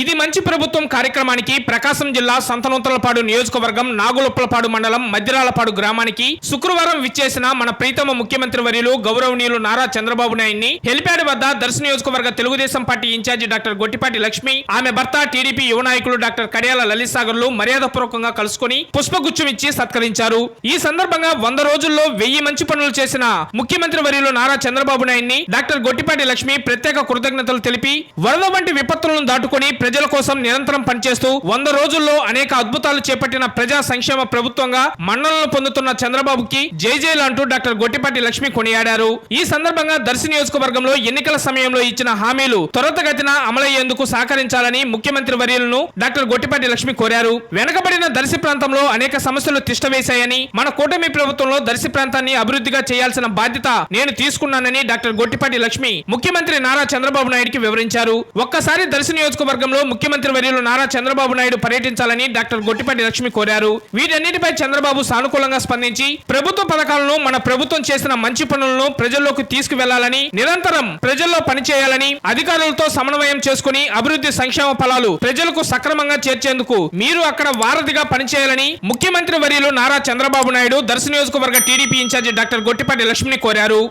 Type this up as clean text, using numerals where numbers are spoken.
ఇది మంచి ప్రభుత్వం కార్యక్రమానికి ప్రకాశం జిల్లా సంతనూతలపాడు నియోజకవర్గం నాగులుప్పలపాడు మండలం మధ్యరాలపాడు గ్రామానికి శుక్రవారం విచ్చేసిన మన ప్రీతమ ముఖ్యమంత్రి వర్యులు గౌరవనీయులు నారా చంద్రబాబు నాయుడిని హెలిప్యాడ్ వద్ద దర్శి నియోజకవర్గ Telugu Desam party in charge doctor Gottipati Lakshmi, ఆమె భర్త టీడీపీ యువ నాయకులు డాక్టర్ కడియాల లలిత్ సాగర్లు మర్యాదపూర్వకంగా కలుసుకుని పుష్పగుచ్చం ఇచ్చి సత్కరించారు. ఈ సందర్భంగా 100 రోజుల్లో 1000 మంచి పనులు చేసిన ముఖ్యమంత్రి వర్యులు నారా చంద్రబాబు నాయుడిని డాక్టర్ గొట్టిపాటి లక్ష్మి ప్రత్యేక కృతజ్ఞతలు తెలిపి వరద వంటి విపత్తులను దాటుకుని ప్రజల కోసం నిరంతరం పనిచేస్తూ 100 రోజుల్లో అనేక అద్భుతాలు చేపట్టిన ప్రజా సంక్షేమ ప్రభుత్వంగా మన్ననలు పొందుతున్న చంద్రబాబుకి జైజైలు అంటూ డాక్టర్ గొట్టిపాటి లక్ష్మి కొనియాడారు. ఈ సందర్భంగా దర్శి నియోజకవర్గంలో ఎన్నికల సమయంలో ఇచ్చిన హామీలు త్వరితగతిన అమలయ్యేందుకు సహకరించాలని ముఖ్యమంత్రి వర్యులను డాక్టర్ గొట్టిపాటి లక్ష్మి కోరారు. వెనుకబడిన దర్శి ప్రాంతంలో అనేక సమస్యలు తిష్టవేశాయని, మన కూటమి ప్రభుత్వంలో దర్శి ప్రాంతాన్ని అభివృద్ధిగా చేయాల్సిన బాధ్యత నేను తీసుకున్నానని డాక్టర్ గొట్టిపాటి లక్ష్మి ముఖ్యమంత్రి నారా చంద్రబాబు నాయుడికి వివరించారు. ఒక్కసారి దర్శి నియోజకవర్గంలో ముఖ్యమంత్రి వర్యులు నారా చంద్రబాబు నాయుడు పర్యటించాలని డాక్టర్ గొట్టిపాటి లక్ష్మి కోరారు. వీటన్నిటిపై చంద్రబాబు సానుకూలంగా స్పందించి ప్రభుత్వ పథకాలను, మన ప్రభుత్వం చేసిన మంచి పనులను ప్రజల్లోకి తీసుకువెళ్లాలని, నిరంతరం ప్రజల్లో పనిచేయాలని, అధికారులతో సమన్వయం చేసుకుని అభివృద్ధి సంక్షేమ ఫలాలు ప్రజలకు సక్రమంగా చేర్చేందుకు మీరు అక్కడ వారధిగా పనిచేయాలని ముఖ్యమంత్రి వర్యులు నారా చంద్రబాబు నాయుడు దర్శి నియోజకవర్గ టీడీపీ ఇన్ఛార్జి డాక్టర్ గొట్టిపాటి లక్ష్మిని కోరారు.